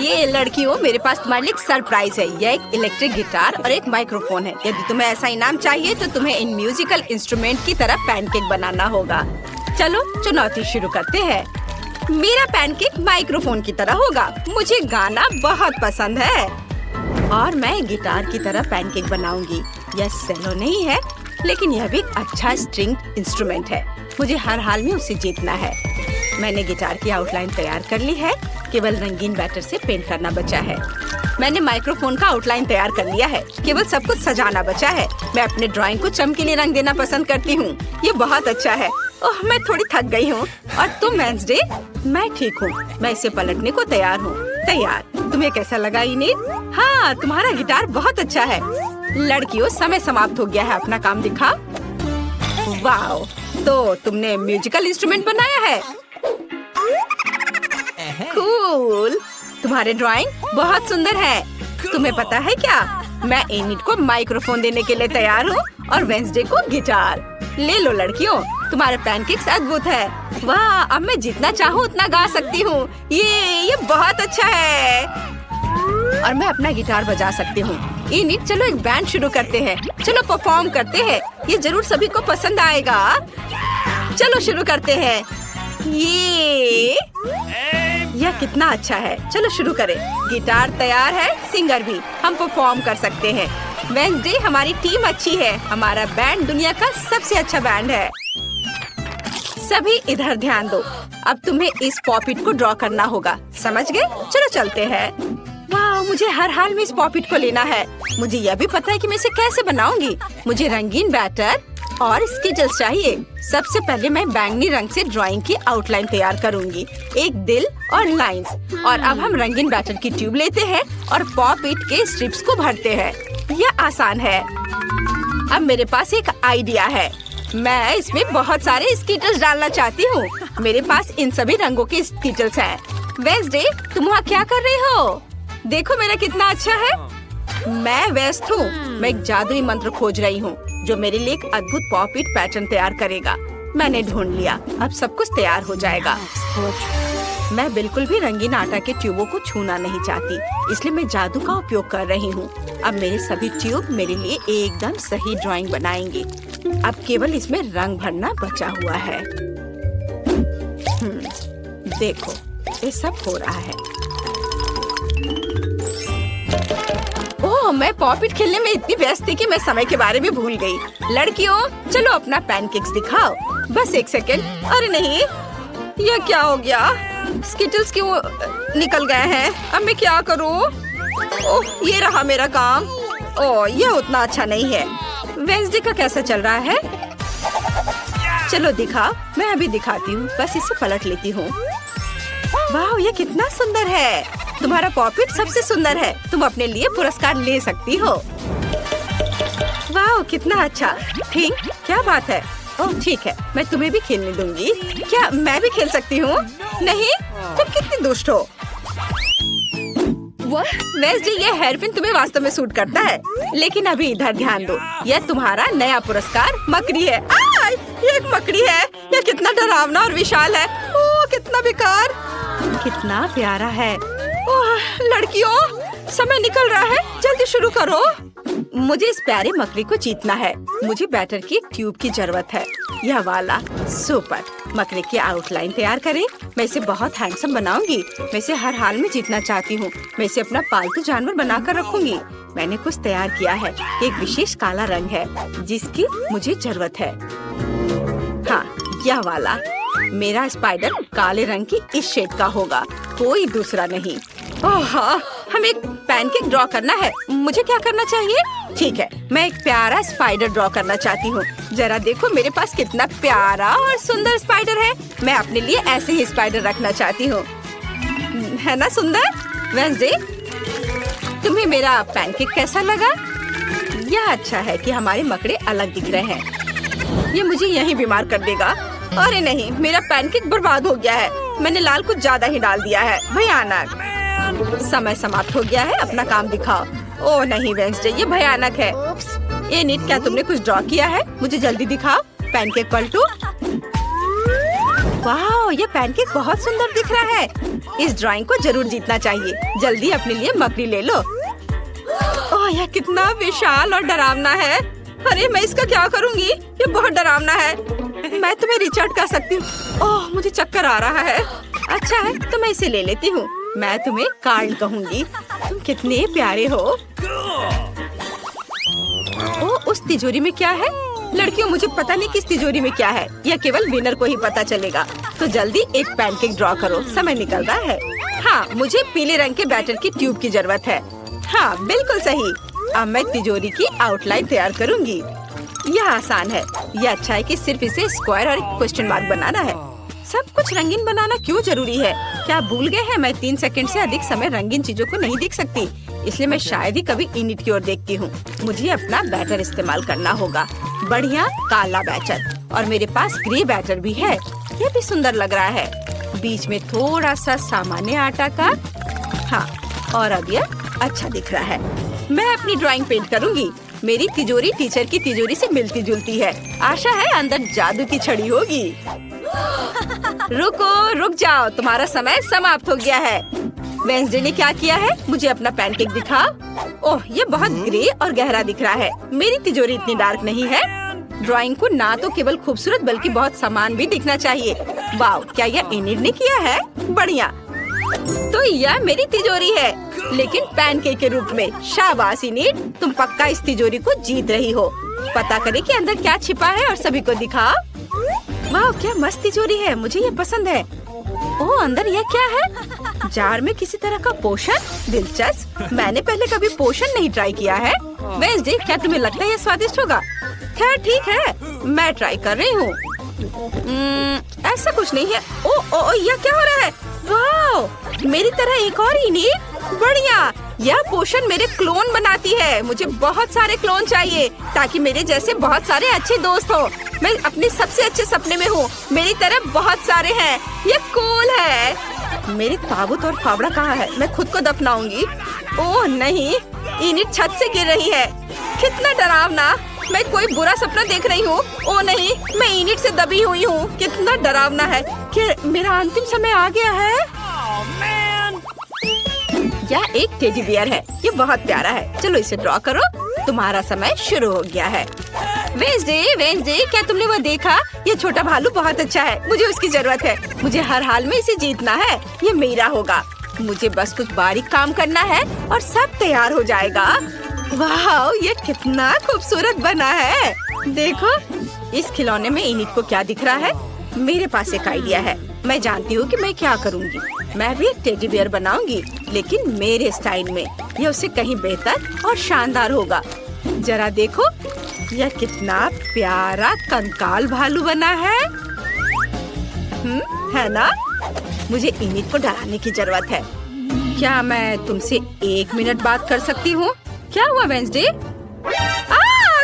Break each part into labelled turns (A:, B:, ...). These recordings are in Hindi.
A: ये लड़कियों, मेरे पास तुम्हारे लिए एक सरप्राइज है। यह एक इलेक्ट्रिक गिटार और एक माइक्रोफोन है। यदि तुम्हें ऐसा इनाम चाहिए तो तुम्हें इन म्यूजिकल इंस्ट्रूमेंट की तरह पैनकेक बनाना होगा। चलो चुनौती शुरू करते हैं। मेरा पैनकेक माइक्रोफोन की तरह होगा। मुझे गाना बहुत पसंद है और मैं गिटार की तरह पैनकेक बनाऊंगी। यह सेलो नहीं है, लेकिन यह भी एक अच्छा स्ट्रिंग इंस्ट्रूमेंट है। मुझे हर हाल में उसे जीतना है। मैंने गिटार की आउटलाइन तैयार कर ली है। केवल रंगीन बैटर से पेंट करना बचा है। मैंने माइक्रोफोन का आउटलाइन तैयार कर लिया है। केवल सब कुछ सजाना बचा है। मैं अपने ड्राइंग को चमकीले रंग देना पसंद करती हूँ। ये बहुत अच्छा है। ओह, मैं थोड़ी थक गई हूँ। और तुम वेंसडे? मैं ठीक हूँ। मैं इसे पलटने को तैयार हूँ। तैयार। तुम्हें कैसा लगा इनीड? हाँ, तुम्हारा गिटार बहुत अच्छा है। लड़कियों, समय समाप्त हो गया है। अपना काम दिखा। वाओ, तो तुमने म्यूजिकल इंस्ट्रूमेंट बनाया है। कूल। तुम्हारे ड्राइंग बहुत सुंदर है। तुम्हें पता है क्या, मैं इनिट को माइक्रोफोन देने के लिए तैयार हूँ और वेंसडे को गिटार। ले लो लड़कियों, तुम्हारे पैनकेक्स अद्भुत है। वाह, अब मैं जितना चाहूँ उतना गा सकती हूँ। ये बहुत अच्छा है। और मैं अपना गिटार बजा सकती हूँ। इनिट, चलो एक बैंड शुरू करते हैं। चलो परफॉर्म करते हैं। ये जरूर सभी को पसंद आएगा। चलो शुरू करते हैं। यह कितना अच्छा है। चलो शुरू करें। गिटार तैयार है, सिंगर भी। हम परफॉर्म कर सकते हैं। वेंसडे, हमारी टीम अच्छी है। हमारा बैंड दुनिया का सबसे अच्छा बैंड है। सभी इधर ध्यान दो। अब तुम्हें इस पॉपिट को ड्रॉ करना होगा। समझ गए? चलो चलते हैं। वाह, मुझे हर हाल में इस पॉपिट को लेना है। मुझे यह भी पता है कि मैं इसे कैसे बनाऊंगी। मुझे रंगीन बैटर और स्केचेस चाहिए। सबसे पहले मैं बैंगनी रंग से ड्राइंग की आउटलाइन तैयार करूंगी। एक दिल और लाइंस। और अब हम रंगीन बैटर की ट्यूब लेते हैं और पॉपिट के स्ट्रिप्स को भरते हैं। यह आसान है। अब मेरे पास एक आइडिया है। मैं इसमें बहुत सारे स्कीटर्स डालना चाहती हूँ। मेरे पास इन सभी रंगों के स्कीटर्स हैं। वेंसडे, तुम वहाँ क्या कर रही हो? देखो मेरा कितना अच्छा है। मैं व्यस्त हूँ। मैं एक जादुई मंत्र खोज रही हूँ जो मेरे लिए एक अद्भुत पॉपिट पैटर्न तैयार करेगा। मैंने ढूंढ लिया। अब सब कुछ तैयार हो जाएगा। मैं बिल्कुल भी रंगीन आटा के ट्यूबों को छूना नहीं चाहती, इसलिए मैं जादू का उपयोग कर रही हूँ। अब मेरे सभी ट्यूब मेरे लिए एकदम सही ड्राइंग बनाएंगे। अब केवल इसमें रंग भरना बचा हुआ है। देखो, ये सब हो रहा है। ओह, मैं पॉपिट खेलने में इतनी व्यस्त थी कि मैं समय के बारे में भूल गई। लड़कियों, चलो अपना पैनकेक्स दिखाओ। बस एक सेकेंड। अरे नहीं, यह क्या हो गया? स्किटल्स क्यों निकल गए हैं? अब मैं क्या करूं? ओह, ये रहा मेरा काम। ओह, यह उतना अच्छा नहीं है। वेंसडे का कैसा चल रहा है? चलो दिखाओ। मैं अभी दिखाती हूँ। बस इसे पलट लेती हूँ। वाह, ये कितना सुंदर है। तुम्हारा पॉपिट सबसे सुंदर है। तुम अपने लिए पुरस्कार ले सकती हो। वाह, कितना अच्छा। थिंक, क्या बात है? ओह ठीक है, मैं तुम्हें भी खेलने दूंगी। क्या मैं भी खेल सकती हूँ? नहीं, तुम कितनी दुष्ट हो। वेंसडे, ये हेयरपिन तुम्हें वास्तव में सूट करता है। लेकिन अभी इधर ध्यान दो। यह तुम्हारा नया पुरस्कार मकड़ी है। ये एक मकड़ी है। यह कितना डरावना और विशाल है। ओह, कितना बेकार। कितना प्यारा है। ओह, लड़कियों, समय निकल रहा है। जल्दी शुरू करो। मुझे इस प्यारे मकड़ी को जीतना है। मुझे बैटर की एक ट्यूब की जरूरत है। यह वाला। सुपर। मकड़ी की आउटलाइन तैयार करें। मैं इसे बहुत हैंडसम बनाऊंगी। मैं इसे हर हाल में जीतना चाहती हूँ। मैं इसे अपना पालतू जानवर बनाकर रखूंगी। मैंने कुछ तैयार किया है। एक विशेष काला रंग है जिसकी मुझे जरूरत है। हाँ, यह वाला। मेरा स्पाइडर काले रंग की इस शेड का होगा, कोई दूसरा नहीं। ओह हाँ, हमें एक पैनकेक ड्रॉ करना है। मुझे क्या करना चाहिए? ठीक है, मैं एक प्यारा स्पाइडर ड्रॉ करना चाहती हूँ। जरा देखो मेरे पास कितना प्यारा और सुंदर स्पाइडर है। मैं अपने लिए ऐसे ही स्पाइडर रखना चाहती हूँ। है ना सुंदर? वेंसडे, तुम्हें मेरा पैनकेक कैसा लगा? यह अच्छा है कि हमारे मकड़े अलग दिख रहे हैं। ये मुझे यहीं बीमार कर देगा। अरे नहीं, मेरा पैनकेक बर्बाद हो गया है। मैंने लाल कुछ ज्यादा ही डाल दिया है। भयानक। समय समाप्त हो गया है। अपना काम दिखाओ। ओह नहीं वेंसडे, ये भयानक है। ये नीट, क्या तुमने कुछ ड्रॉ किया है? मुझे जल्दी दिखाओ। पैनकेक पलटू। वाह, ये पैनकेक बहुत सुंदर दिख रहा है। इस ड्राइंग को जरूर जीतना चाहिए। जल्दी अपने लिए मकड़ी ले लो। ओह, यह कितना विशाल और डरावना है। अरे मैं इसका क्या करूँगी? ये बहुत डरावना है। मैं तुम्हें रिचर्ड कर सकती हूँ। ओह, मुझे चक्कर आ रहा है। अच्छा है तो मैं इसे ले लेती हूँ। मैं तुम्हें कार्ल कहूँगी। तुम कितने प्यारे हो। ओह, उस तिजोरी में क्या है? लड़कियों, मुझे पता नहीं किस तिजोरी में क्या है। यह केवल विनर को ही पता चलेगा। तो जल्दी एक पैनकेक ड्रॉ करो, समय निकल रहा है। हाँ, मुझे पीले रंग के बैटर की ट्यूब की जरूरत है। हाँ, बिल्कुल सही। अब मैं तिजोरी की आउटलाइन तैयार करूँगी। यह आसान है। यह अच्छा है कि सिर्फ इसे स्क्वायर और एक क्वेश्चन मार्क बनाना है। सब कुछ रंगीन बनाना क्यों जरूरी है? क्या भूल गए हैं मैं 3 सेकंड से अधिक समय रंगीन चीजों को नहीं देख सकती, इसलिए मैं शायद ही कभी इनिट की ओर देखती हूँ। मुझे अपना बैटर इस्तेमाल करना होगा। बढ़िया काला बैटर, और मेरे पास ग्रे बैटर भी है। ये भी सुंदर लग रहा है। बीच में थोड़ा सा सामान्य आटा का। हाँ, और अब यह अच्छा दिख रहा है। मैं अपनी ड्राइंग पेंट करूँगी। मेरी तिजोरी टीचर की तिजोरी से मिलती जुलती है। आशा है अंदर जादू की छड़ी होगी। रुक जाओ, तुम्हारा समय समाप्त हो गया है। वेंसडे ने क्या किया है? मुझे अपना पैनकेक दिखाओ। ओह, ये बहुत ग्रे और गहरा दिख रहा है। मेरी तिजोरी इतनी डार्क नहीं है। ड्राइंग को ना तो केवल खूबसूरत बल्कि बहुत समान भी दिखना चाहिए। वाह, क्या यह इनिट ने किया है? बढ़िया। तो यह मेरी तिजोरी है, लेकिन पैनकेक के रूप में। शाबाश इनिट, तुम पक्का इस तिजोरी को जीत रही हो। पता करें कि अंदर क्या छिपा है और सभी को दिखाओ। वाह, क्या मस्त तिजोरी है। मुझे ये पसंद है। ओह, अंदर यह क्या है? जार में किसी तरह का पोषण। दिलचस्प। मैंने पहले कभी पोषण नहीं ट्राई किया है। वेंसडे, क्या तुम्हें लगता है ये स्वादिष्ट होगा? खैर ठीक है, मैं ट्राई कर रही हूँ। ऐसा कुछ नहीं है। ओ, यह क्या हो रहा है? वाह, मेरी तरह एक और इनिट। बढ़िया, यह पोषण मेरे क्लोन बनाती है। मुझे बहुत सारे क्लोन चाहिए ताकि मेरे जैसे बहुत सारे अच्छे दोस्त हो। मैं अपने सबसे अच्छे सपने में हूँ। मेरी तरह बहुत सारे हैं। ये कूल है। मेरी ताबूत और फावड़ा कहाँ है? मैं खुद को दफनाऊंगी। ओह नहीं, इनिट छत से गिर रही है। कितना डरावना। मैं कोई बुरा सपना देख रही हूँ। ओह नहीं, मैं इनिट से दबी हुई हूँ। कितना डरावना है। क्या मेरा अंतिम समय आ गया है? यह एक टेडी बियर है। ये बहुत प्यारा है। चलो इसे ड्रॉ करो। तुम्हारा समय शुरू हो गया है। वेंसडे, क्या तुमने वो देखा? ये छोटा भालू बहुत अच्छा है। मुझे उसकी जरूरत है। मुझे हर हाल में इसे जीतना है। ये मेरा होगा। मुझे बस कुछ बारीक काम करना है और सब तैयार हो जाएगा। वाह, ये कितना खूबसूरत बना है। देखो, इस खिलौने में इनिट को क्या दिख रहा है? मेरे पास एक आइडिया है। मैं जानती हूँ कि मैं क्या करूँगी। मैं भी एक टेडी बियर बनाऊंगी, लेकिन मेरे स्टाइल में। यह उससे कहीं बेहतर और शानदार होगा। जरा देखो, यह कितना प्यारा कंकाल भालू बना है। है ना? मुझे इनिट को डराने की जरूरत है। क्या मैं तुमसे 1 मिनट बात कर सकती हूँ? क्या हुआ वेंसडे?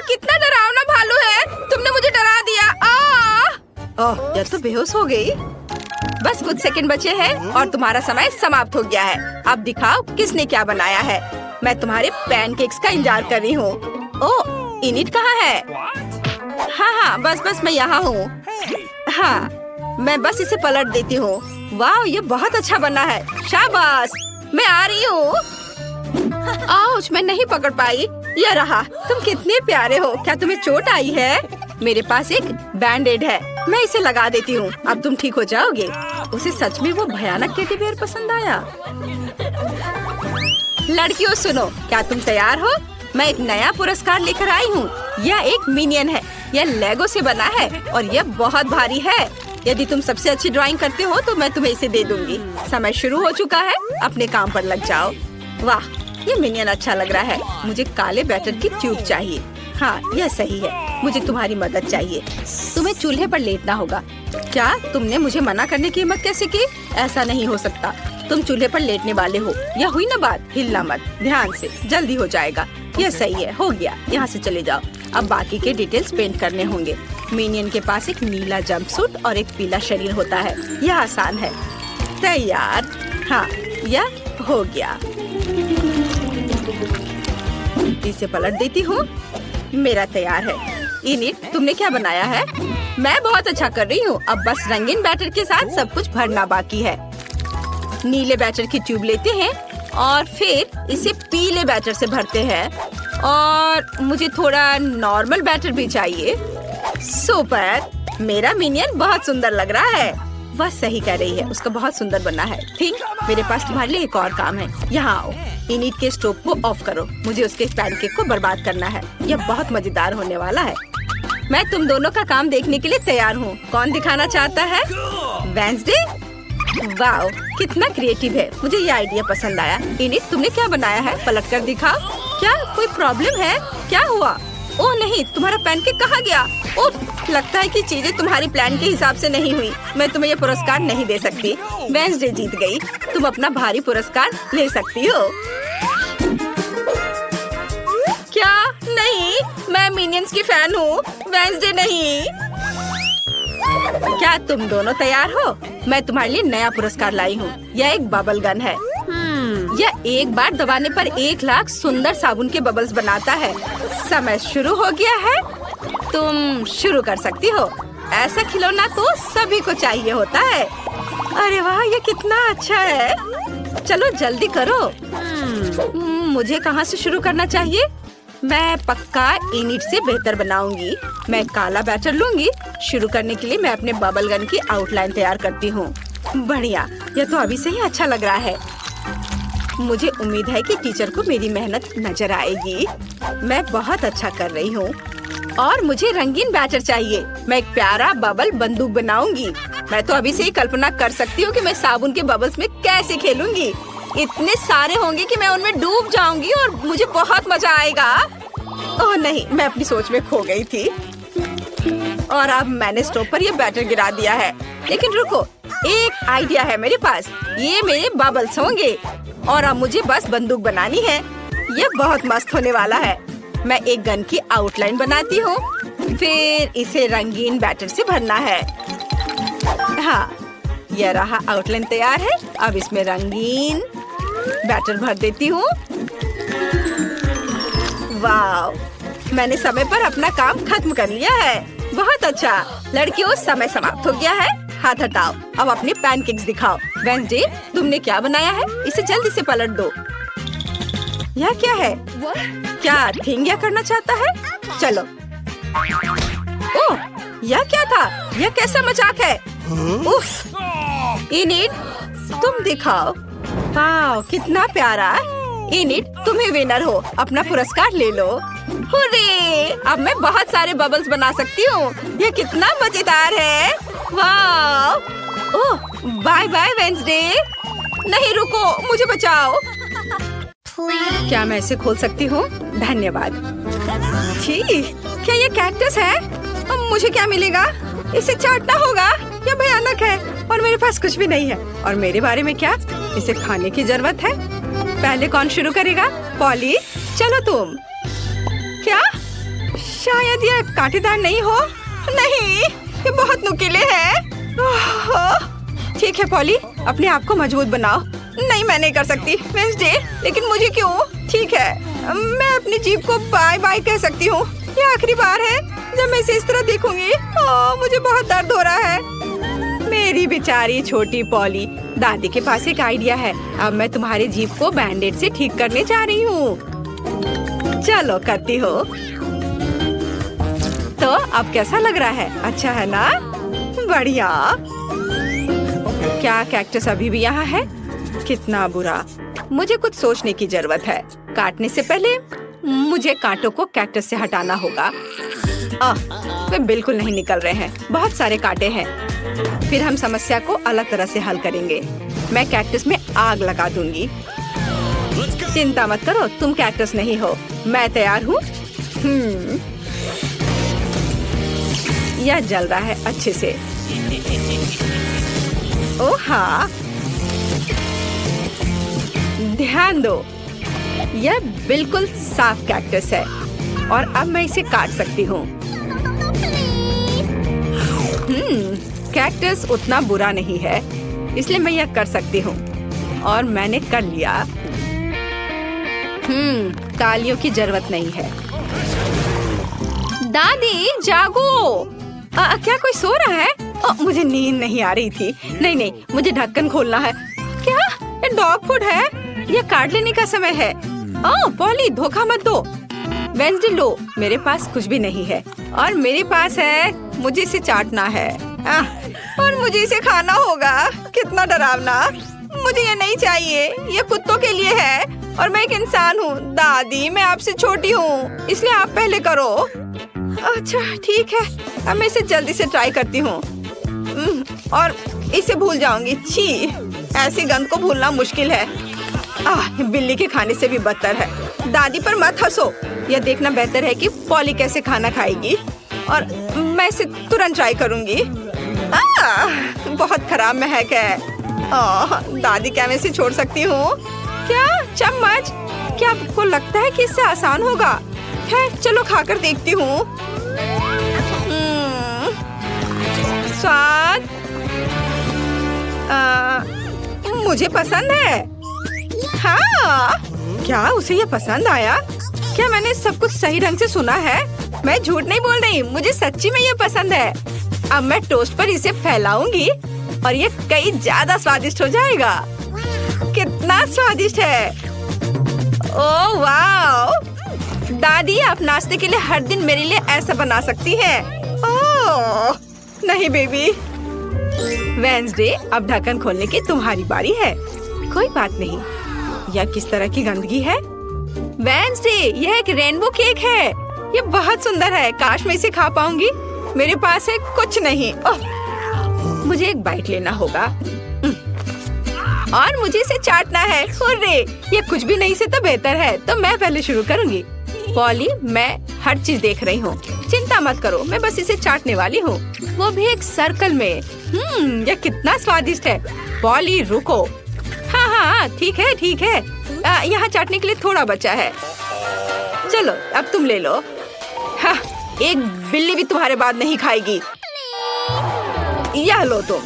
A: कितना डरावना भालू है। तुमने मुझे डरा दिया। ओह, यह तो बेहोश हो गई। बस कुछ सेकंड बचे हैं और तुम्हारा समय समाप्त हो गया है। अब दिखाओ किसने क्या बनाया है। मैं तुम्हारे पैनकेक्स का इंतजार कर रही हूँ। ओह, इनिट कहाँ है? हाँ, बस मैं यहाँ हूँ। हाँ, मैं बस इसे पलट देती हूँ। वाह, ये बहुत अच्छा बना है। शाबाश, मैं आ रही हूँ। आउच, मैं नहीं पकड़ पाई। ये रहा। तुम कितने प्यारे हो। क्या तुम्हें चोट आई है? मेरे पास एक बैंडेड है। मैं इसे लगा देती हूँ। अब तुम ठीक हो जाओगे। उसे सच में वो भयानक टेडी बियर पसंद आया। लड़कियों सुनो, क्या तुम तैयार हो? मैं एक नया पुरस्कार लेकर आई हूँ। यह एक मिनियन है। यह लेगो से बना है और यह बहुत भारी है। यदि तुम सबसे अच्छी ड्राइंग करते हो तो मैं तुम्हें इसे दे दूंगी। समय शुरू हो चुका है। अपने काम पर लग जाओ। वाह, ये मिनियन अच्छा लग रहा है। मुझे काले बैटर की ट्यूब चाहिए। हाँ, यह सही है। मुझे तुम्हारी मदद चाहिए। तुम्हें चूल्हे पर लेटना होगा। क्या तुमने मुझे मना करने की हिम्मत कैसे की? ऐसा नहीं हो सकता। तुम चूल्हे पर लेटने वाले हो। यह हुई ना बात? हिलना मत। ध्यान से, जल्दी हो जाएगा। यह सही है। हो गया। यहाँ से चले जाओ। अब बाकी के डिटेल्स पेंट करने होंगे। मिनियन के पास एक नीला जंपसूट और एक पीला शरीर होता है। यह आसान है। तैयार। हाँ, यह हो गया। इसे पलट देती हूँ। मेरा तैयार है। इनिट, तुमने क्या बनाया है? मैं बहुत अच्छा कर रही हूँ। अब बस रंगीन बैटर के साथ सब कुछ भरना बाकी है। नीले बैटर की ट्यूब लेते हैं और फिर इसे पीले बैटर से भरते हैं और मुझे थोड़ा नॉर्मल बैटर भी चाहिए। सुपर, मेरा मिनियन बहुत सुंदर लग रहा है। वह सही कह रही है, उसका बहुत सुंदर बना है। ठीक, मेरे पास तुम्हारे लिए एक और काम है। यहाँ आओ, इनिट के स्टोव को ऑफ करो। मुझे उसके पैनकेक को बर्बाद करना है। यह बहुत मजेदार होने वाला है। मैं तुम दोनों का काम देखने के लिए तैयार हूँ। कौन दिखाना चाहता है? वेंसडे? वाओ, कितना क्रिएटिव है। मुझे ये आइडिया पसंद आया। इनिट, तुमने क्या बनाया है? पलट कर दिखाओ। क्या कोई प्रॉब्लम है? क्या हुआ? ओह नहीं, तुम्हारा पैनकेक कहाँ गया? ओह, लगता है कि चीजें तुम्हारी प्लान के हिसाब से नहीं हुई। मैं तुम्हें ये पुरस्कार नहीं दे सकती। वेंसडे जीत गई। तुम अपना भारी पुरस्कार ले सकती हो। क्या? नहीं, मैं मिनियंस की फैन हूँ, वेंसडे नहीं। क्या तुम दोनों तैयार हो? मैं तुम्हारे लिए नया पुरस्कार लाई हूँ। यह एक बबल गन है। यह एक बार दबाने पर 1 लाख सुंदर साबुन के बबल्स बनाता है। समय शुरू हो गया है। तुम शुरू कर सकती हो। ऐसा खिलौना तो सभी को चाहिए होता है। अरे वाह, ये कितना अच्छा है। चलो जल्दी करो। मुझे कहाँ से शुरू करना चाहिए? मैं पक्का इनिट से बेहतर बनाऊंगी। मैं काला बैटर लूंगी। शुरू करने के लिए मैं अपने बबल गन की आउटलाइन तैयार करती हूँ। बढ़िया, यह तो अभी से ही अच्छा लग रहा है। मुझे उम्मीद है कि टीचर को मेरी मेहनत नजर आएगी। मैं बहुत अच्छा कर रही हूँ। और मुझे रंगीन बैटर चाहिए। मैं एक प्यारा बबल बंदूक बनाऊंगी। मैं तो अभी से ही कल्पना कर सकती हूँ कि मैं साबुन के बबल्स में कैसे खेलूंगी। इतने सारे होंगे कि मैं उनमें डूब जाऊंगी और मुझे बहुत मजा आएगा। ओह नहीं, मैं अपनी सोच में खो गई थी। और अब मैंने स्टोव पर ये बैटर गिरा दिया है। लेकिन रुको, एक आइडिया है मेरे पास। ये मेरे बबल्स होंगे और अब मुझे बस बंदूक बनानी है। ये बहुत मस्त होने वाला है। मैं एक गन की आउटलाइन बनाती हूँ, फिर इसे रंगीन बैटर से भरना है। हाँ, यह रहा, आउटलाइन तैयार है। अब इसमें रंगीन बैटर भर देती हूँ। वाव, मैंने समय पर अपना काम खत्म कर लिया है। बहुत अच्छा। लड़कियों, समय समाप्त हो गया है। हाथ हटाओ। अब अपने पैनकेक्स दिखाओ। वेंसडे, तुमने क्या बनाया है? इसे जल्दी से पलट दो। यह क्या है? क्या थिंग करना चाहता है? चलो। ओह, यह क्या था? यह कैसा मजाक है? उफ। इनिट, तुम दिखाओ। वाह, कितना प्यारा। इनिट, तुम ही विनर हो। अपना पुरस्कार ले लो। हुर्रे! अब मैं बहुत सारे बबल्स बना सकती हूँ। यह कितना मजेदार है। वाह! ओह, बाय बाय वेंसडे। नहीं, रुको, मुझे बचाओ। क्या मैं इसे खोल सकती हूँ? धन्यवाद। छी, क्या ये कैक्टस है? अब मुझे क्या मिलेगा? इसे चाटना होगा। यह भयानक है और मेरे पास कुछ भी नहीं है। और मेरे बारे में क्या? इसे खाने की जरूरत है। पहले कौन शुरू करेगा? पॉली, चलो तुम। क्या? शायद ये कांटेदार नहीं हो। नहीं, ये बहुत नुकीले हैं। ठीक है पॉली, अपने आप को मजबूत बनाओ। नहीं, मैं नहीं कर सकती वेंसडे। लेकिन मुझे क्यों? ठीक है, मैं अपनी जीभ को बाय बाय कह सकती हूँ। ये आखिरी बार है जब मैं इसे इस तरह देखूंगी। मुझे बहुत दर्द हो रहा है। मेरी बेचारी छोटी पॉली। दादी के पास एक आइडिया है। अब मैं तुम्हारी जीभ को बैंडेड से ठीक करने जा रही हूँ। चलो करती हो। तो अब कैसा लग रहा है? अच्छा है ना? बढ़िया। क्या कैक्टस अभी भी यहाँ है? कितना बुरा। मुझे कुछ सोचने की जरूरत है। काटने से पहले मुझे कांटों को कैक्टस से हटाना होगा। वे बिल्कुल नहीं निकल रहे हैं। बहुत सारे कांटे हैं। फिर हम समस्या को अलग तरह से हल करेंगे। मैं कैक्टस में आग लगा दूंगी। चिंता मत करो, तुम कैक्टस नहीं हो। मैं तैयार हूँ। यह जल रहा है अच्छे से। ओह हाँ, ध्यान दो, यह बिल्कुल साफ कैक्टस है और अब मैं इसे काट सकती हूँ। कैक्टस उतना बुरा नहीं है, इसलिए मैं यह कर सकती हूँ और मैंने कर लिया। तालियों की जरूरत नहीं है। दादी जागो। क्या कोई सो रहा है? मुझे नींद नहीं आ रही थी। नहीं, मुझे ढक्कन खोलना है। क्या ये डॉग फूड है? ये काट लेने का समय है। ओह पॉली, धोखा मत दो। वेंसडे लो, मेरे पास कुछ भी नहीं है और मेरे पास है, मुझे इसे चाटना है। और मुझे इसे खाना होगा। कितना डरावना। मुझे ये नहीं चाहिए, ये कुत्तों के लिए है और मैं एक इंसान हूँ। दादी मैं आपसे छोटी हूँ, इसलिए आप पहले करो। अच्छा ठीक है, अब मैं इसे जल्दी से ट्राई करती हूँ और इसे भूल जाऊंगी। छी, ऐसी गंध को भूलना मुश्किल है। बिल्ली के खाने से भी बदतर है। दादी पर मत हंसो, यह देखना बेहतर है कि पॉली कैसे खाना खाएगी और मैं इसे तुरंत ट्राई करूंगी। बहुत खराब महक है। दादी क्या मैं इसे छोड़ सकती हूँ? क्या चम्मच? क्या आपको लगता है कि इससे आसान होगा? खैर चलो खाकर देखती हूँ। स्वाद मुझे पसंद है। हाँ, क्या उसे ये पसंद आया? क्या मैंने सब कुछ सही ढंग से सुना है? मैं झूठ नहीं बोल रही, मुझे सच्ची में ये पसंद है। अब मैं टोस्ट पर इसे फैलाऊंगी और ये कई ज्यादा स्वादिष्ट हो जाएगा। कितना स्वादिष्ट है। ओह वाह! दादी आप नाश्ते के लिए हर दिन मेरे लिए ऐसा बना सकती हैं। ओह नहीं बेबी। वेंसडे, अब ढक्कन खोलने की तुम्हारी बारी है। कोई बात नहीं। यह किस तरह की गंदगी है? वेंसडे, यह एक रेनबो केक है। ये बहुत सुंदर है। काश मैं इसे खा पाऊंगी। मेरे पास है कुछ नहीं। ओह, मुझे एक बाइट लेना होगा और मुझे इसे चाटना है। हुर्रे, ये कुछ भी नहीं से तो बेहतर है। तो मैं पहले शुरू करूंगी। पॉली, मैं हर चीज देख रही हूँ, चिंता मत करो। मैं बस इसे चाटने वाली हूँ, वो भी एक सर्कल में। यह कितना स्वादिष्ट है। पॉली रुको। हाँ हाँ ठीक है ठीक है। यहाँ चाटने के लिए थोड़ा बचा है। चलो अब तुम ले लो। हाँ, एक बिल्ली भी तुम्हारे बाद नहीं खाएगी। यह लो तुम।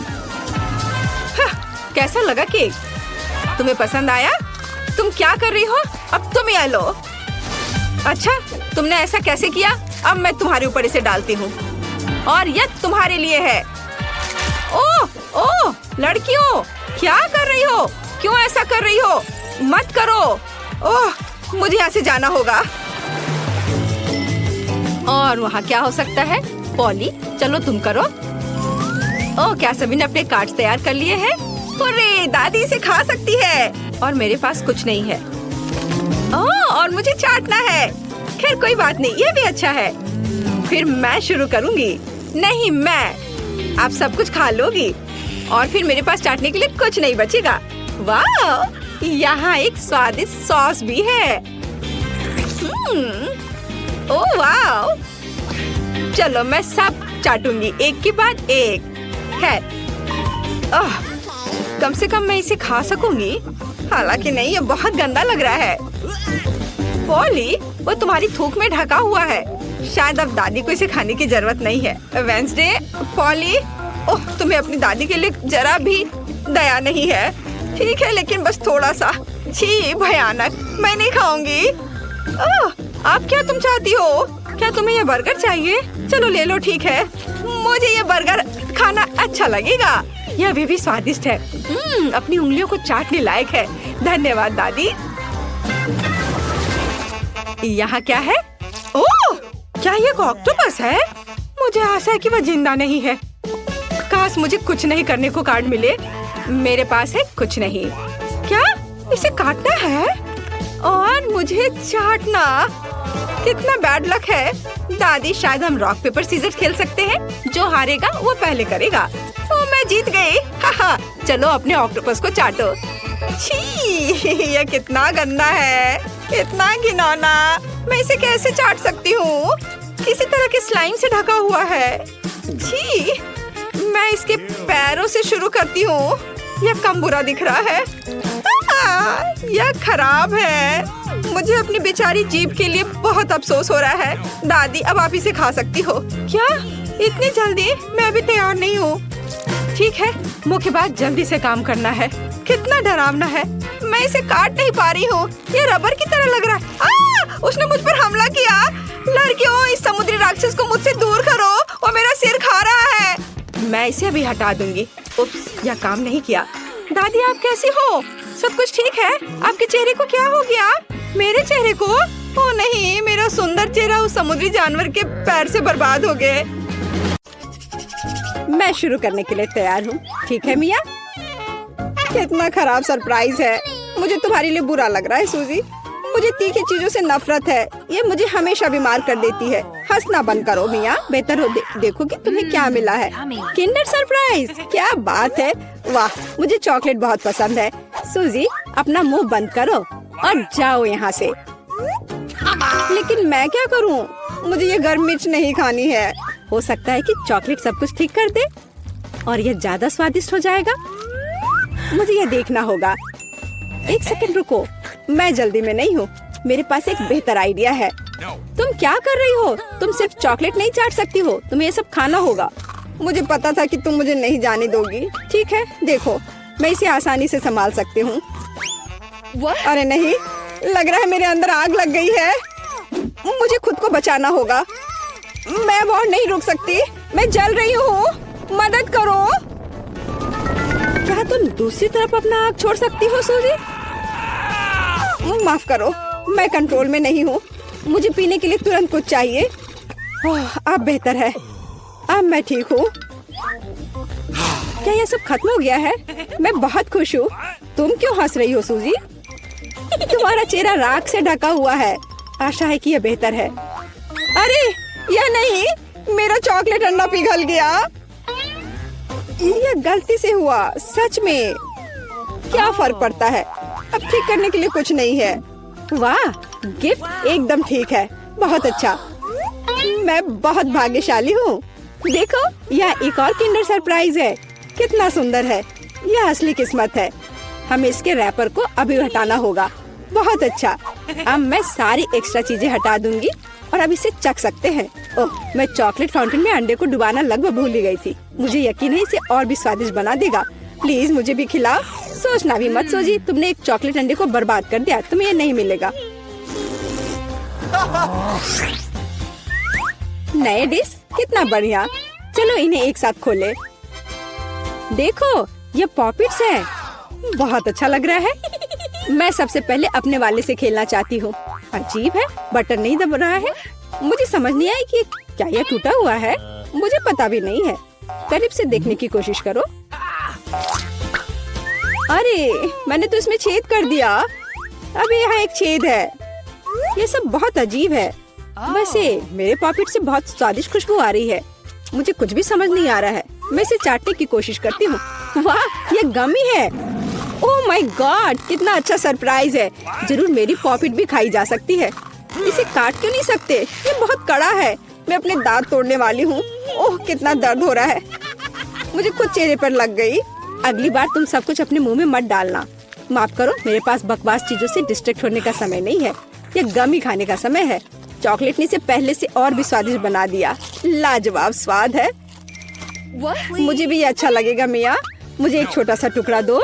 A: हाँ, कैसा लगा केक? तुम्हें पसंद आया? तुम क्या कर रही हो? अब तुम यह लो। अच्छा, तुमने ऐसा कैसे किया? अब मैं तुम्हारे ऊपर इसे डालती हूँ और यह तुम्हारे लिए है। ओह ओह लड़कियों, क्या कर रही हो? क्यों ऐसा कर रही हो? मत करो। ओह, मुझे यहाँ से जाना होगा। और वहाँ क्या हो सकता है? पॉली, चलो तुम करो। ओह, क्या सभी ने अपने कार्ड्स तैयार कर लिए हैं? अरे, दादी इसे खा सकती है और मेरे पास कुछ नहीं है। ओह, और मुझे चाटना है। खैर कोई बात नहीं, ये भी अच्छा है। फिर मैं शुरू करूँगी। नहीं, मैं। आप सब कुछ खा लोगी और फिर मेरे पास चाटने के लिए कुछ नहीं बचेगा। वाह, यहाँ एक स्वादिष्ट सॉस भी है। ओह वाह! चलो मैं सब चाटूंगी एक के बाद एक। खैर, कम से कम मैं इसे खा सकूंगी। हालांकि नहीं, ये बहुत गंदा लग रहा है। पॉली, वो तुम्हारी थूक में ढका हुआ है। शायद अब दादी को इसे खाने की जरूरत नहीं है। वेंसडे, पॉली, ओह, तुम्हें अपनी दादी के लिए जरा भी दया नहीं है। ठीक है, लेकिन बस थोड़ा सा। छी, भयानक। मैं नहीं खाऊंगी। अब क्या तुम चाहती हो? क्या तुम्हें ये बर्गर चाहिए? चलो ले लो। ठीक है, मुझे ये बर्गर खाना अच्छा लगेगा। यह अभी भी स्वादिष्ट है। अपनी उंगलियों को चाटने लायक है। धन्यवाद दादी। यहाँ क्या है? ओह, क्या ये ऑक्टोपस है? मुझे आशा है कि वह जिंदा नहीं है। काश मुझे कुछ नहीं करने को कार्ड मिले। मेरे पास है कुछ नहीं। क्या इसे काटना है और मुझे चाटना? कितना बैड लक है। दादी, शायद हम रॉक पेपर सीजर खेल सकते हैं। जो हारेगा वो पहले करेगा। ओ, मैं जीत गई। हाहा, चलो अपने ऑक्टोपस को चाटो। छी, ये कितना गंदा है, इतना घिनौना। मैं इसे कैसे चाट सकती हूँ? किसी तरह के स्लाइम से ढका हुआ है। छी, मैं इसके पैरों से शुरू करती हूँ। यह कम बुरा दिख रहा है। यह खराब है। मुझे अपनी बेचारी जीभ के लिए बहुत अफसोस हो रहा है। दादी, अब आप इसे खा सकती हो। क्या इतनी जल्दी? मैं अभी तैयार नहीं हूँ। ठीक है, मुख्य बात जल्दी से काम करना है। कितना डरावना है। मैं इसे काट नहीं पा रही हूँ। ये रबर की तरह लग रहा है। उसने मुझ पर हमला किया। लड़कियों, इस समुद्री राक्षस को मुझसे दूर करो, वो मेरा सिर खा रहा है। मैं इसे अभी हटा दूंगी। उप्स, यह काम नहीं किया। दादी आप कैसी हो? सब कुछ ठीक है? आपके चेहरे को क्या हो गया? मेरे चेहरे को? ओ नहीं, मेरा सुंदर चेहरा उस समुद्री जानवर के पैर से बर्बाद हो गए। मैं शुरू करने के लिए तैयार हूँ। ठीक है मिया? कितना खराब सरप्राइज है। मुझे तुम्हारे लिए बुरा लग रहा है सूजी। मुझे तीखी चीजों से नफरत है। ये मुझे हमेशा बीमार कर देती है। हंसना बंद करो मिया। बेहतर हो देखो कि तुम्हें क्या मिला है। किंडर सरप्राइज, क्या बात है। वाह, मुझे चॉकलेट बहुत पसंद है। सूजी अपना मुंह बंद करो और जाओ यहाँ से। लेकिन मैं क्या करूँ? मुझे ये गर्म मिर्च नहीं खानी है। हो सकता है कि चॉकलेट सब कुछ ठीक कर दे और ये ज्यादा स्वादिष्ट हो जाएगा। मुझे ये देखना होगा। एक सेकंड रुको, मैं जल्दी में नहीं हूँ। मेरे पास एक बेहतर आइडिया है। तुम क्या कर रही हो? तुम सिर्फ चॉकलेट नहीं चाट सकती हो, तुम्हें ये सब खाना होगा। मुझे पता था कि तुम मुझे नहीं जाने दोगी। ठीक है, देखो मैं इसे आसानी से संभाल सकती हूँ। अरे नहीं, लग रहा है मेरे अंदर आग लग गई है। मुझे खुद को बचाना होगा। मैं और नहीं रुक सकती। मैं जल रही हूँ, मदद करो। क्या तुम दूसरी तरफ अपना आग छोड़ सकती हो सूजी? माफ करो, मैं कंट्रोल में नहीं हूँ। मुझे पीने के लिए तुरंत कुछ चाहिए। अब बेहतर है, अब मैं ठीक हूँ। क्या ये सब खत्म हो गया है? मैं बहुत खुश हूँ। तुम क्यों हंस रही हो सूजी? तुम्हारा चेहरा राख से ढका हुआ है। आशा है कि यह बेहतर है। अरे यह नहीं, मेरा चॉकलेट अंडा पिघल गया। यह गलती से हुआ, सच में। क्या फर्क पड़ता है? अब ठीक करने के लिए कुछ नहीं है। वाह, गिफ्ट एकदम ठीक है। बहुत अच्छा, मैं बहुत भाग्यशाली हूँ। देखो, यह एक और किंडर सरप्राइज है। कितना सुंदर है। यह असली किस्मत है। हमें इसके रैपर को अभी हटाना होगा। बहुत अच्छा, अब मैं सारी एक्स्ट्रा चीजें हटा दूंगी और अब इसे चख सकते हैं। ओह, मैं चॉकलेट फाउंटेन में अंडे को डुबाना लगभग भूल ही गई थी। मुझे यकीन है इसे और भी स्वादिष्ट बना देगा। प्लीज मुझे भी खिलाओ। सोचना भी मत सूजी, तुमने एक चॉकलेट अंडे को बर्बाद कर दिया। तुम्हें ये नहीं मिलेगा। नए डिश कितना बढ़िया। चलो इन्हें एक साथ खोले। देखो, ये पॉपिट्स है। बहुत अच्छा लग रहा है। मैं सबसे पहले अपने वाले से खेलना चाहती हूँ। अजीब है, बटन नहीं दब रहा है। मुझे समझ नहीं आई कि क्या यह टूटा हुआ है। मुझे पता भी नहीं है। करीब से देखने की कोशिश करो। अरे, मैंने तो इसमें छेद कर दिया। अभी यहाँ एक छेद है। ये सब बहुत अजीब है। वैसे मेरे पॉकेट से बहुत स्वादिष्ट खुशबू आ रही है। मुझे कुछ भी समझ नहीं आ रहा है। मैं इसे चाटने की कोशिश करती हूँ। वाह, ये गमी है। ओह माय गॉड, कितना अच्छा सरप्राइज है। जरूर मेरी पॉकेट भी खाई जा सकती है। इसे काट क्यों नहीं सकते? ये बहुत कड़ा है। मैं अपने दांत तोड़ने वाली हूँ। ओह, कितना दर्द हो रहा है। मुझे खुद चेहरे पर लग गई। अगली बार तुम सब कुछ अपने मुंह में मत डालना। माफ करो, मेरे पास बकवास चीजों से डिस्ट्रैक्ट होने का समय नहीं है। ये गमी खाने का समय है। चॉकलेट ने इसे पहले से और भी स्वादिष्ट बना दिया। लाजवाब स्वाद है। मुझे भी ये अच्छा लगेगा मिया। मुझे एक छोटा सा टुकड़ा दो।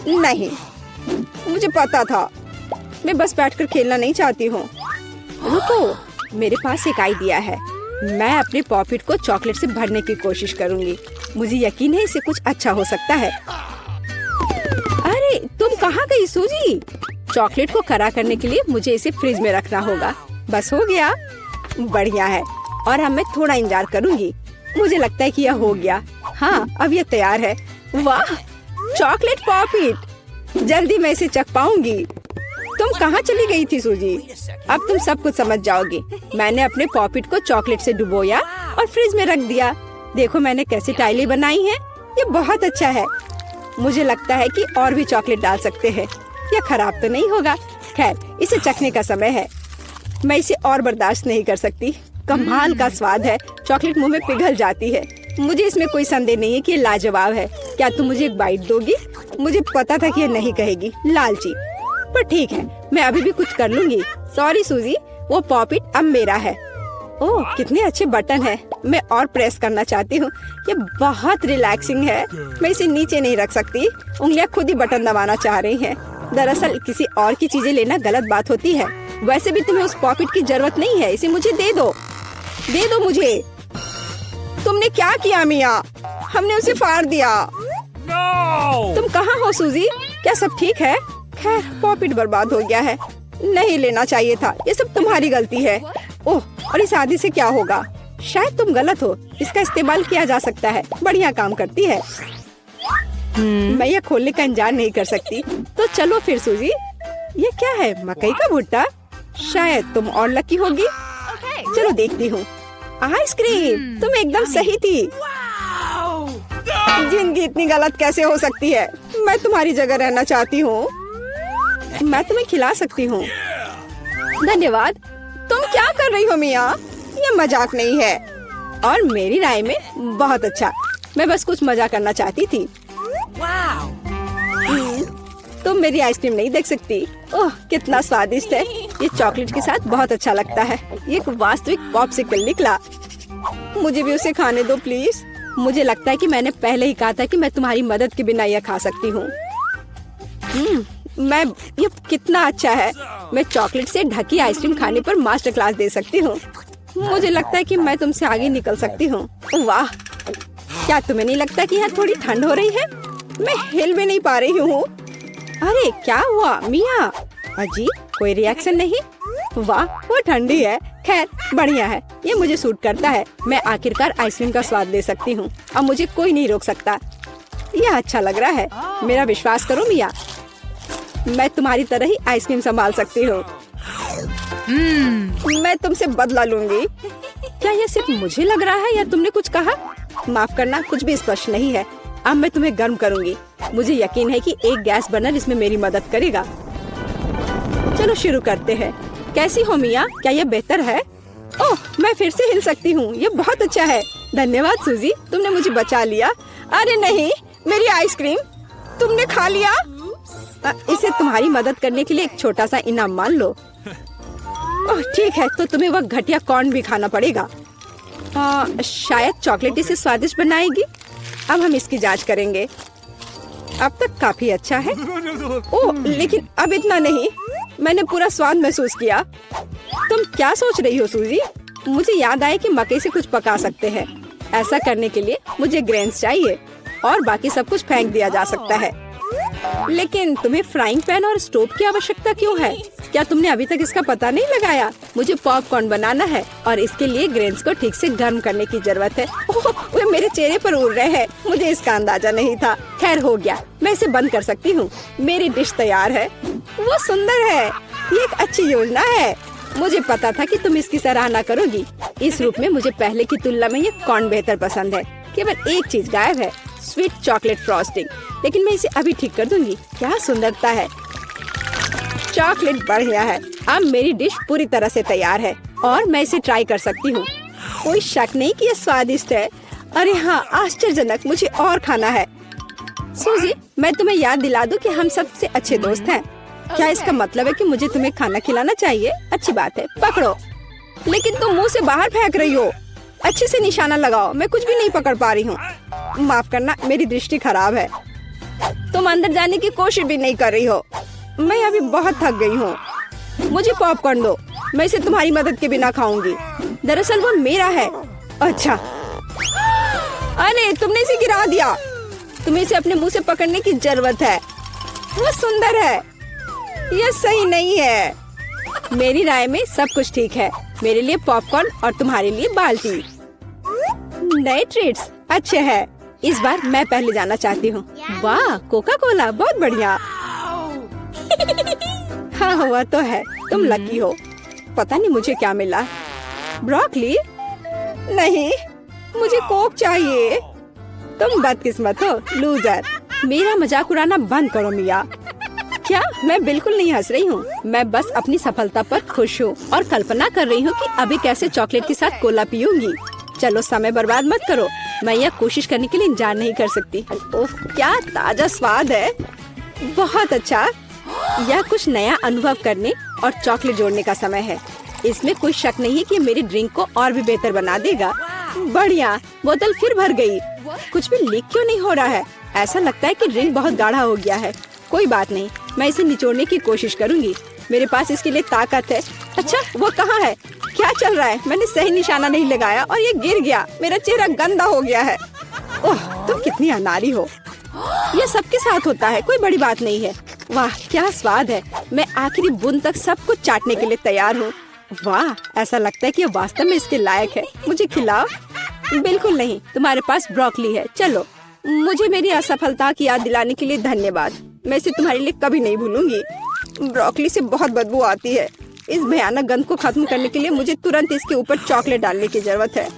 A: नहीं, मुझे पता था। मैं बस बैठकर खेलना नहीं चाहती हूँ। रुको, मेरे पास एक आइडिया है। मैं अपने पॉकेट को चॉकलेट से भरने की कोशिश करूँगी। मुझे यकीन है इसे कुछ अच्छा हो सकता है। अरे, तुम कहाँ गई सूजी? चॉकलेट को कड़ा करने के लिए मुझे इसे फ्रिज में रखना होगा। बस हो गया। बढ़िया है। और अब मैं थोड़ा इंतजार करूँगी। मुझे लगता है कि यह हो गया। हाँ, अब यह तैयार है। वाह, चॉकलेट पॉकेट। जल्दी मैं इसे चख पाऊंगी। तुम कहाँ चली गई थी सूजी? अब तुम सब कुछ समझ जाओगी। मैंने अपने पॉकेट को चॉकलेट से डुबोया और फ्रिज में रख दिया। देखो मैंने कैसे टाइलें बनाई हैं। ये बहुत अच्छा है। मुझे लगता है कि और भी चॉकलेट डाल सकते हैं। यह खराब तो नहीं होगा। खैर, इसे चखने का समय है। मैं इसे और बर्दाश्त नहीं कर सकती। कमाल का स्वाद है। चॉकलेट मुंह में पिघल जाती है। मुझे इसमें कोई संदेह नहीं है कि ये लाजवाब है। क्या तुम मुझे एक बाइट दोगी? मुझे पता था कि ये नहीं कहेगी, लालची। पर ठीक है, मैं अभी भी कुछ कर लूंगी। सॉरी सूजी, वो पॉकेट अब मेरा है। ओह, कितने अच्छे बटन है। मैं और प्रेस करना चाहती हूँ। ये बहुत रिलैक्सिंग है। मैं इसे नीचे नहीं रख सकती। उंगलियां खुद ही बटन दबाना चाह रही हैं। दरअसल किसी और की चीजें लेना गलत बात होती है। वैसे भी तुम्हें उस पॉकेट की जरूरत नहीं है। इसे मुझे दे दो। दे दो मुझे। तुमने क्या किया मिया? हमने उसे फाड़ दिया। तुम कहाँ हो सूजी? क्या सब ठीक है? खैर पॉपिट बर्बाद हो गया है। नहीं लेना चाहिए था। ये सब तुम्हारी गलती है। ओह, और इस आदि से क्या होगा? शायद तुम गलत हो। इसका इस्तेमाल किया जा सकता है। बढ़िया काम करती है। मैं यह खोलने का इंतजार नहीं कर सकती। तो चलो फिर सूजी। ये क्या है? मकई का भुट्टा? शायद तुम और लकी होगी। चलो देखती हूँ। आइसक्रीम, तुम एकदम सही थी। जिंदगी इतनी गलत कैसे हो सकती है? मैं तुम्हारी जगह रहना चाहती हूँ। मैं तुम्हें खिला सकती हूँ। धन्यवाद। तुम क्या कर रही हो मिया? ये मजाक नहीं है। और मेरी राय में बहुत अच्छा। मैं बस कुछ मजा करना चाहती थी। तुम मेरी आइसक्रीम नहीं देख सकती। ओह, कितना स्वादिष्ट है। ये चॉकलेट के साथ बहुत अच्छा लगता है। ये एक वास्तविक पॉप्सिकल निकला। मुझे भी उसे खाने दो प्लीज। मुझे लगता है कि मैंने पहले ही कहा था कि मैं तुम्हारी मदद के बिना यह खा सकती हूँ। ये कितना अच्छा है। मैं चॉकलेट से ढकी आइसक्रीम खाने पर मास्टर क्लास दे सकती हूँ। मुझे लगता है कि मैं तुमसे आगे निकल सकती हूँ। वाह, क्या तुम्हें नहीं लगता कि यहाँ थोड़ी ठंड हो रही है? मैं हिल भी नहीं पा रही हूँ। अरे क्या हुआ मिया? अजी, कोई रिएक्शन नहीं? वाह, वो ठंडी है। खैर बढ़िया है। ये मुझे सूट करता है। मैं आखिरकार आइसक्रीम का स्वाद ले सकती हूँ। अब मुझे कोई नहीं रोक सकता। यह अच्छा लग रहा है। मेरा विश्वास करो मिया, मैं तुम्हारी तरह ही आइसक्रीम संभाल सकती हूँ। मैं तुमसे बदला लूंगी। क्या यह सिर्फ मुझे लग रहा है या तुमने कुछ कहा? माफ करना, कुछ भी स्पष्ट नहीं है। अब मैं तुम्हें गर्म करूंगी। मुझे यकीन है कि एक गैस बर्नर इसमें मेरी मदद करेगा। चलो शुरू करते हैं। कैसी हो मिया? क्या यह बेहतर है? ओह, मैं फिर से हिल सकती हूँ। ये बहुत अच्छा है। धन्यवाद सूजी, तुमने मुझे बचा लिया। अरे नहीं, मेरी आइसक्रीम तुमने खा लिया। इसे तुम्हारी मदद करने के लिए एक छोटा सा इनाम मान लो। ओह ठीक है, तो तुम्हें वह घटिया कॉर्न भी खाना पड़ेगा। शायद चॉकलेट इसे स्वादिष्ट बनाएगी। अब हम इसकी जांच करेंगे। अब तक काफी अच्छा है। ओह, लेकिन अब इतना नहीं। मैंने पूरा स्वाद महसूस किया। तुम क्या सोच रही हो सूजी? मुझे याद आया कि मकई से कुछ पका सकते हैं। ऐसा करने के लिए मुझे ग्रेन्स चाहिए और बाकी सब कुछ फेंक दिया जा सकता है। लेकिन तुम्हें फ्राइंग पैन और स्टोव की आवश्यकता क्यों है? क्या तुमने अभी तक इसका पता नहीं लगाया? मुझे पॉपकॉर्न बनाना है और इसके लिए ग्रेन्स को ठीक से गर्म करने की जरूरत है। ओह, वे मेरे चेहरे पर उड़ रहे हैं। मुझे इसका अंदाजा नहीं था। खैर हो गया, मैं इसे बंद कर सकती हूँ। मेरी डिश तैयार है। वो सुंदर है। ये एक अच्छी योजना है। मुझे पता था कि तुम इसकी सराहना करोगी। इस रूप में मुझे पहले की तुलना में ये कॉर्न बेहतर पसंद है। केवल एक चीज गायब है, स्वीट चॉकलेट फ्रॉस्टिंग। लेकिन मैं इसे अभी ठीक कर दूंगी। क्या सुंदरता है। चॉकलेट बढ़िया है। अब मेरी डिश पूरी तरह से तैयार है और मैं इसे ट्राई कर सकती हूँ। कोई शक नहीं कि यह स्वादिष्ट है। अरे हाँ, आश्चर्यजनक। मुझे और खाना है। सूजी, मैं तुम्हें याद दिला दूं कि हम सबसे अच्छे दोस्त हैं। क्या इसका मतलब है कि मुझे तुम्हें खाना खिलाना चाहिए? अच्छी बात है, पकड़ो। लेकिन तुम मुंह से बाहर फेंक रही हो। अच्छे से निशाना लगाओ। मैं कुछ भी नहीं पकड़ पा रही हूँ। माफ करना, मेरी दृष्टि खराब है। तुम अंदर जाने की कोशिश भी नहीं कर रही हो। मैं अभी बहुत थक गई हूँ। मुझे पॉपकॉर्न दो। मैं इसे तुम्हारी मदद के बिना खाऊंगी। दरअसल वो मेरा है। अच्छा, अरे तुमने इसे गिरा दिया। तुम्हें इसे अपने मुंह से पकड़ने की जरूरत है। वो सुंदर है। यह सही नहीं है। मेरी राय में सब कुछ ठीक है। मेरे लिए पॉपकॉर्न और तुम्हारे लिए बाल्टी। नए ट्रीट्स अच्छे हैं। इस बार मैं पहले जाना चाहती हूँ। वाह, कोका कोला, बहुत बढ़िया। हाँ हुआ तो है। तुम लकी हो। पता नहीं मुझे क्या मिला। ब्रोकली? नहीं, मुझे कोक चाहिए। तुम बदकिस्मत हो, लूजर। मेरा मजाक उड़ाना बंद करो मिया। क्या? मैं बिल्कुल नहीं हंस रही हूँ। मैं बस अपनी सफलता पर खुश हूँ और कल्पना कर रही हूँ कि अभी कैसे चॉकलेट के साथ कोला पीऊंगी। चलो समय बर्बाद मत करो। मैं यह कोशिश करने के लिए इंतजार नहीं कर सकती। ओह, क्या ताजा स्वाद है। बहुत अच्छा। यह कुछ नया अनुभव करने और चॉकलेट जोड़ने का समय है। इसमें कोई शक नहीं है कि मेरी ड्रिंक को और भी बेहतर बना देगा। बढ़िया। बोतल फिर भर गई। कुछ भी लीक क्यों नहीं हो रहा है? ऐसा लगता है कि ड्रिंक बहुत गाढ़ा हो गया है। कोई बात नहीं, मैं इसे निचोड़ने की कोशिश करूंगी। मेरे पास इसके लिए ताकत है। अच्छा, वो कहाँ है? क्या चल रहा है? मैंने सही निशाना नहीं लगाया और ये गिर गया। मेरा चेहरा गंदा हो गया है। ओह, तुम कितनी अनाड़ी हो। ये सबके साथ होता है, कोई बड़ी बात नहीं है। वाह क्या स्वाद है, मैं आखिरी बूंद तक सब कुछ चाटने के लिए तैयार हूँ। वाह, ऐसा लगता है कि ये वास्तव में इसके लायक है। मुझे खिलाओ। बिल्कुल नहीं, तुम्हारे पास ब्रोकली है। चलो, मुझे मेरी असफलता की याद दिलाने के लिए धन्यवाद। मैं इसे तुम्हारे लिए कभी नहीं भूलूंगी। ब्रोकली से बहुत बदबू आती है। इस भयानक गंध को खत्म करने के लिए मुझे तुरंत इसके ऊपर चॉकलेट डालने की जरूरत है।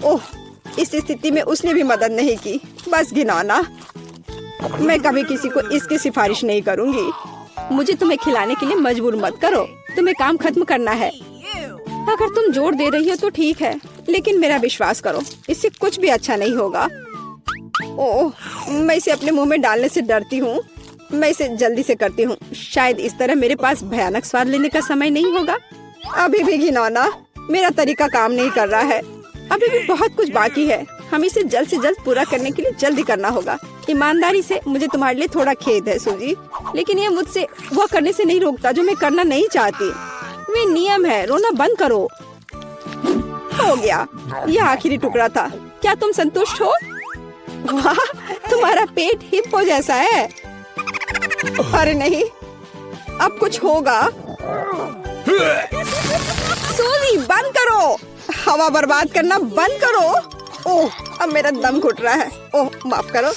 A: ओह, इस स्थिति में उसने भी मदद नहीं की। बस घिनौना। मैं कभी किसी को इसकी सिफारिश नहीं करूंगी। मुझे तुम्हें खिलाने के लिए मजबूर मत करो। तुम्हें काम खत्म करना है। अगर तुम जोर दे रही हो तो ठीक है, लेकिन मेरा विश्वास करो, इससे कुछ भी अच्छा नहीं होगा। ओह, मैं इसे अपने मुंह में डालने से डरती हूँ। मैं इसे जल्दी से करती हूँ। शायद इस तरह मेरे पास भयानक स्वाद लेने का समय नहीं होगा। अभी भी घिनौना। मेरा तरीका काम नहीं कर रहा है। अभी भी बहुत कुछ बाकी है। हम इसे जल्द से जल्द पूरा करने के लिए जल्दी करना होगा। ईमानदारी से मुझे तुम्हारे लिए थोड़ा खेद है सूजी, लेकिन ये मुझसे वो करने से नहीं रोकता जो मैं करना नहीं चाहती। वे नियम है। रोना बंद करो। हो गया, यह आखिरी टुकड़ा था। क्या तुम संतुष्ट हो? वाह, तुम्हारा पेट हिप्पो जैसा है। अरे नहीं, अब कुछ होगा। सूजी बंद करो। हवा बर्बाद करना बंद करो। ओह, अब मेरा दम घुट रहा है। ओह, माफ करो।